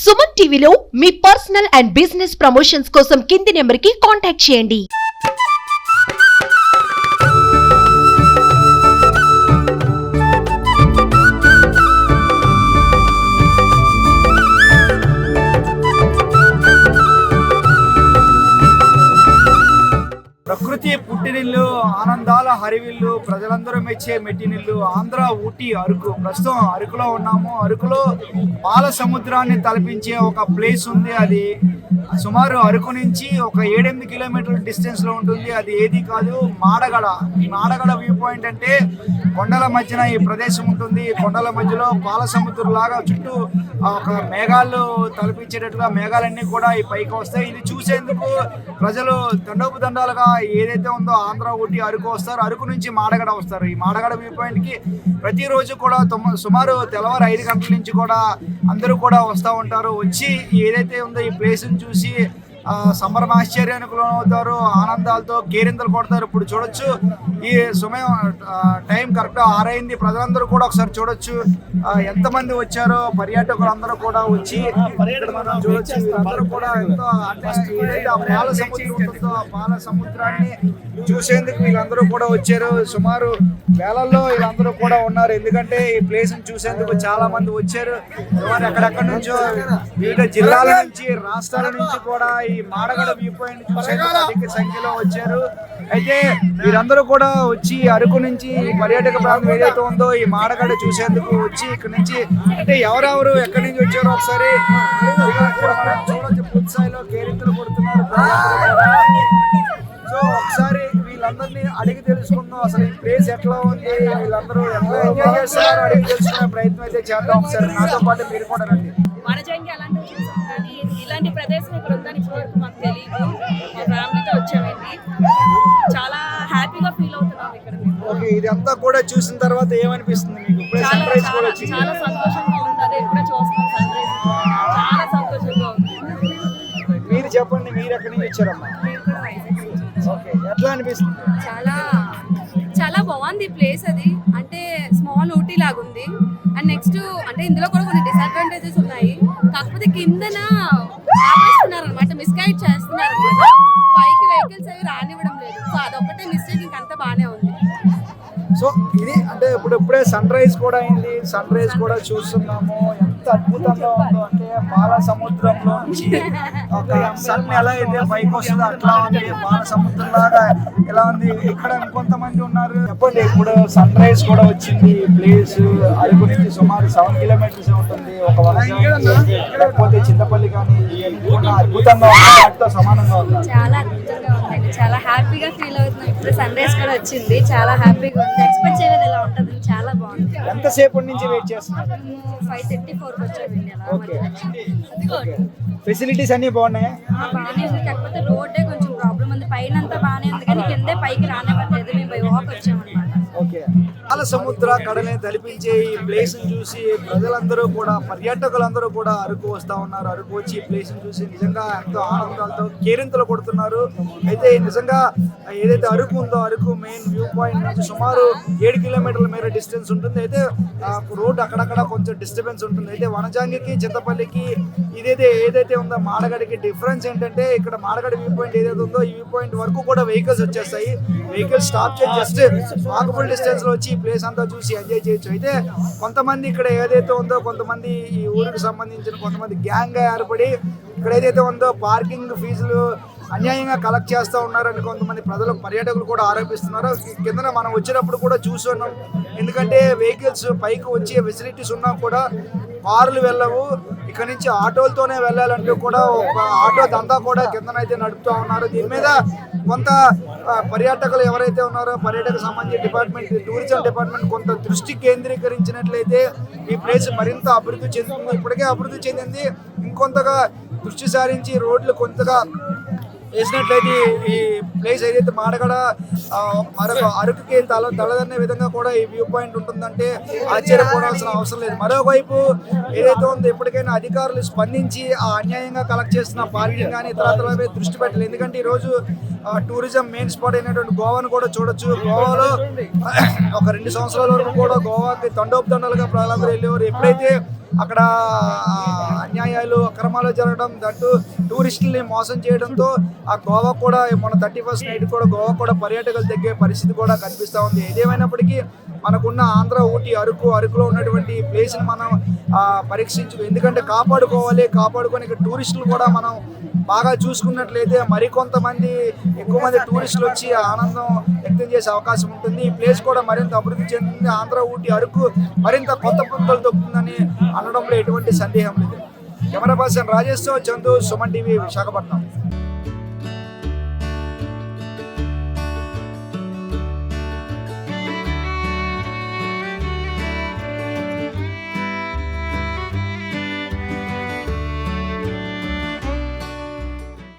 సుమన్ టీవీలో మీ personal and business promotions కోసం కింది నెంబర్కి కాంటాక్ట్ చేయండి. ప్రకృతి పుట్టినిల్లు, ఆనందాల హరివిల్లు, ప్రజలందరూ మెచ్చే మెట్టినిల్లు ఆంధ్ర ఊటీ అరకు. ప్రస్తుతం అరకులో ఉన్నాము. అరకులో పాల సముద్రాన్ని తలపించే ఒక ప్లేస్ ఉంది. అది సుమారు అరకు నుంచి ఒక 7-8 కిలోమీటర్ల డిస్టెన్స్ లో ఉంటుంది. అది ఏది కాదు, మాడగడ. ఈ మాడగడ వ్యూ పాయింట్ అంటే కొండల మధ్యన ఈ ప్రదేశం ఉంటుంది. ఈ కొండల మధ్యలో పాల సముద్రం లాగా చుట్టూ ఒక మేఘాలు తలపించేటట్టుగా మేఘాలన్నీ కూడా ఈ పైకి వస్తాయి. ఇది చూసేందుకు ప్రజలు దండోపదండాలుగా ఏదైతే ఉందో ఆంధ్ర ఊటీ అరకు వస్తారు. అరకు నుంచి మాడగడ వస్తారు. ఈ మాడగడ వ్యూ పాయింట్ కి ప్రతిరోజు కూడా సుమారు తెల్లవారు 5 గంటల నుంచి కూడా అందరూ కూడా వస్తూ ఉంటారు. వచ్చి ఏదైతే ఉందో ఈ ప్లేస్ ని చూసి సంబరమాశ్చర్యానికి లోనవుతారు. ఆనందాలతో కేరింతలు కొడతారు. ఇప్పుడు చూడొచ్చు, ఈ సమయం టైం కరెక్ట్ 6 అయింది. ప్రజలందరూ కూడా ఒకసారి చూడొచ్చు ఎంతమంది వచ్చారో. పర్యాటకులు అందరూ కూడా వచ్చి ఇక్కడ మనం చూడొచ్చు. అందరూ కూడా ఎంతో అంటే ఏదైతే ఆ పాల సముద్రం ఉంటుందో ఆ పాల సముద్రాన్ని చూసేందుకు వీళ్ళందరూ కూడా వచ్చారు. సుమారు వేలల్లో వీళ్ళందరూ కూడా ఉన్నారు. ఎందుకంటే ఈ ప్లేస్ ని చూసేందుకు చాలా మంది వచ్చారు. సుమారు ఎక్కడెక్కడి నుంచో వివిధ జిల్లాల నుంచి, రాష్ట్రాల నుంచి కూడా ఈ మాడగడ వ్యూ పాయింట్ చూసేందుకు అధిక సంఖ్యలో వచ్చారు. అయితే వీరందరూ కూడా వచ్చి అరకు నుంచి పర్యాటక ప్రాంతం ఏదైతే ఉందో ఈ మాడగడ చూసేందుకు వచ్చి ఇక్కడ నుంచి అంటే ఎవరెవరు ఎక్కడి నుంచి వచ్చారో ఒకసారి చూడొచ్చు. పూర్తి స్థాయిలో కేరింతలు కొడుతున్నారు. సో ఒకసారి వీళ్ళందరినీ అడిగి తెలుసుకుందాం, అసలు ఈ ప్లేస్ ఎట్లా ఉంది, వీళ్ళందరూ ఎట్లా ఎంజాయ్ చేస్తున్నారో అడిగి తెలుసుకునే ప్రయత్నం అయితే చేద్దాం. ఒకసారి నాతో పాటు మీరు కూడా రండి. మనజంగి అలాంటివి చూసాం, కానీ ఇలాంటి ప్రదేశం ఇక్కడ ఉందని ఇప్పటివరకు మాకు తెలియదు. మా ఫ్యామిలీతో వచ్చామండి. చాలా హ్యాపీగా ఫీల్ అవుతున్నాం ఇక్కడ. ఓకే, ఇదంతా కూడా చూసిన తర్వాత ఏమనిపిస్తుంది మీకు? చాలా చాలా సంతోషంగా ఉంది. అదే ఇప్పుడే చూస్తున్నాం సన్ రైజ్. చాలా సంతోషంగా ఉంది. మీరు చెప్పండి, మీరు ఎక్కడి నుంచి వచ్చారమ్మా? ఓకే, ఎట్లా అనిపిస్తుంది? చాలా బాగుంది ప్లేస్. అది అంటే స్మాల్ ఊటీ లాగా ఉంది. అండ్ నెక్స్ట్ అంటే ఇందులో కూడా కొన్ని డిసడ్వాంటేజెస్ ఉన్నాయి. కాకపోతే కిందన ఆపేస్తున్నారు అనమాట, మిస్గైడ్ చేస్తున్నారు అనమాట. పైకి వెహికల్స్ అవి రానివ్వడం లేదు. సో అదొకటే మిస్టేక్, ఇంకంతా బాగానే ఉంది. సో ఇది అంటే ఇప్పుడే సన్ రైజ్ కూడా అయింది. సన్ రైజ్ కూడా చూస్తున్నాము. ఎంత అద్భుతంగా ఉందో అంటే పాల సముద్రంలో నుంచి ఒక సన్ ఎలా అయితే పైకి వస్తుందో అట్లా ఉంది. పాల సముద్రం లాగా ఎలా ఉంది. ఇక్కడ కొంతమంది ఉన్నారు. చెప్పండి, ఇప్పుడు సన్ రైజ్ కూడా వచ్చింది. ప్లేస్ అరకు నుంచి సుమారు 7 కిలోమీటర్స్ ఉంటుంది. ఒక లేకపోతే చింతపల్లి కానీ అద్భుతంగా వాటితో సమానంగా ఉంది. చాలా అద్భుతంగా ఉందండి. చాలా హ్యాపీగా ఫీల్ అవుతున్నాం. ఇప్పుడు సన్ రైజ్ కూడా వచ్చింది. చాలా హ్యాపీగా ఉంది. ఎక్స్పెక్ట్ చేయలేదు ఎలా ఉంటుంది. చాలా బాగుంది. ఎంతసేపు నుంచి వెయిట్ చేస్తున్నారు? 5:34 వచ్చామండి. ఫెసిలిటీస్ అన్ని బాగున్నాయా? బాగానే ఉంది. కాకపోతే రోడ్డే కొంచెం ప్రాబ్లం ఉంది. పైన అంతా బాగానే ఉంది, కానీ కిందే పైకి రానివ్వట్లేదు. మేము బై వాక్ వచ్చామన్నమాట. ఓకే, పాల సముద్ర కడలే తలిపించే ఈ ప్లేస్ ని చూసి ప్రజలందరూ కూడా, పర్యాటకులందరూ కూడా అరకు వస్తూ ఉన్నారు. అరకు వచ్చి ఈ ప్లేస్ ని చూసి నిజంగా ఎంతో ఆనందాలతో కేరింతలు కొడుతున్నారు. అయితే నిజంగా ఏదైతే అరకు ఉందో అరకు మెయిన్ వ్యూ పాయింట్ నుంచి సుమారు 7 కిలోమీటర్ల మేర డిస్టెన్స్ ఉంటుంది. అయితే రోడ్ అక్కడక్కడ కొంచెం డిస్టర్బెన్స్ ఉంటుంది. అయితే వనజాంగికి చింతపల్లికి ఏదైతే ఉందో మాడగడికి డిఫరెన్స్ ఏంటంటే, ఇక్కడ మాడగడ వ్యూ పాయింట్ ఏదైతే ఉందో ఈ వ్యూ పాయింట్ వరకు కూడా వెహికల్స్ వచ్చేస్తాయి. వెహికల్స్ స్టాప్ చేసి జస్ట్ వాకబుల్ డిస్టెన్స్ లో వచ్చి ఈ ప్లేస్ అంతా చూసి ఎంజాయ్ చేయొచ్చు. అయితే కొంతమంది ఇక్కడ ఏదైతే ఉందో కొంతమంది ఈ ఊరికి సంబంధించిన కొంతమంది గ్యాంగ్ గా ఏర్పడి ఇక్కడ ఏదైతే ఉందో పార్కింగ్ ఫీజులు అన్యాయంగా కలెక్ట్ చేస్తూ ఉన్నారని కొంతమంది పర్యాటకులు కూడా ఆరోపిస్తున్నారు. కింద మనం వచ్చినప్పుడు కూడా చూస్తున్నాం. ఎందుకంటే వెహికల్స్ పైకి వచ్చే ఫెసిలిటీస్ ఉన్నా కూడా కార్లు వెళ్ళవు. ఇక్కడ నుంచి ఆటోలతోనే వెళ్ళాలంటూ కూడా ఒక ఆటో దందా కూడా కిందనైతే నడుపుతూ ఉన్నారు. దీని మీద కొంత పర్యాటకులు ఎవరైతే ఉన్నారో పర్యాటక సంబంధించిన డిపార్ట్మెంట్, టూరిజం డిపార్ట్మెంట్ కొంత దృష్టి కేంద్రీకరించినట్లయితే ఈ ప్లేస్ మరింత అభివృద్ధి చెందుతుంది. ఇప్పటికే అభివృద్ధి చెందింది. ఇంకొంతగా దృష్టి సారించి రోడ్లు కొంతగా వేసినట్లయితే ఈ ప్లేస్ ఏదైతే మాడగడ మరొక అరకుకి తలదన్నే విధంగా కూడా ఈ వ్యూ పాయింట్ ఉంటుందంటే ఆశ్చర్యపోవాల్సిన అవసరం లేదు. మరోవైపు ఏదైతే ఉందో ఎప్పటికైనా అధికారులు స్పందించి ఆ అన్యాయంగా కలెక్ట్ చేస్తున్న పార్కింగ్ కానీ ఇతరత్రలపై దృష్టి పెట్టలేదు. ఎందుకంటే ఈరోజు టూరిజం మెయిన్ స్పాట్ అయినటువంటి గోవాను కూడా చూడొచ్చు. గోవాలో ఒక 2 సంవత్సరాల వరకు కూడా గోవాకి తండోపతండాలుగా ప్రజలందరూ వెళ్ళేవారు. ఎప్పుడైతే అక్కడ అన్యాయాలు అక్రమాలు జరగడం, దట్టు టూరిస్టుల్ని మోసం చేయడంతో ఆ గోవా కూడా మన 31st నైట్ కూడా గోవా కూడా పర్యాటకులు తగ్గే పరిస్థితి కూడా కనిపిస్తూ ఉంది. ఏదేమైనప్పటికీ మనకున్న ఆంధ్ర, ఊటీ, అరకులో ఉన్నటువంటి ప్లేస్ని మనం ఎందుకంటే కాపాడుకొని ఇక్కడ టూరిస్టులు కూడా మనం బాగా చూసుకున్నట్లయితే మరికొంతమంది ఎక్కువ మంది టూరిస్టులు వచ్చి ఆనందం వ్యక్తం చేసే అవకాశం ఉంటుంది. ఈ ప్లేస్ కూడా మరింత అభివృద్ధి చెందుతుంది. ఆంధ్ర, ఊటీ, అరకు మరింత కొత్త పుంతలు దొక్కుతుందని అనడంలో ఎటువంటి సందేహం లేదు. కెమెరా పర్సన్ రాజేష్ తో చందు, సుమన్ టీవీ, విశాఖపట్నం.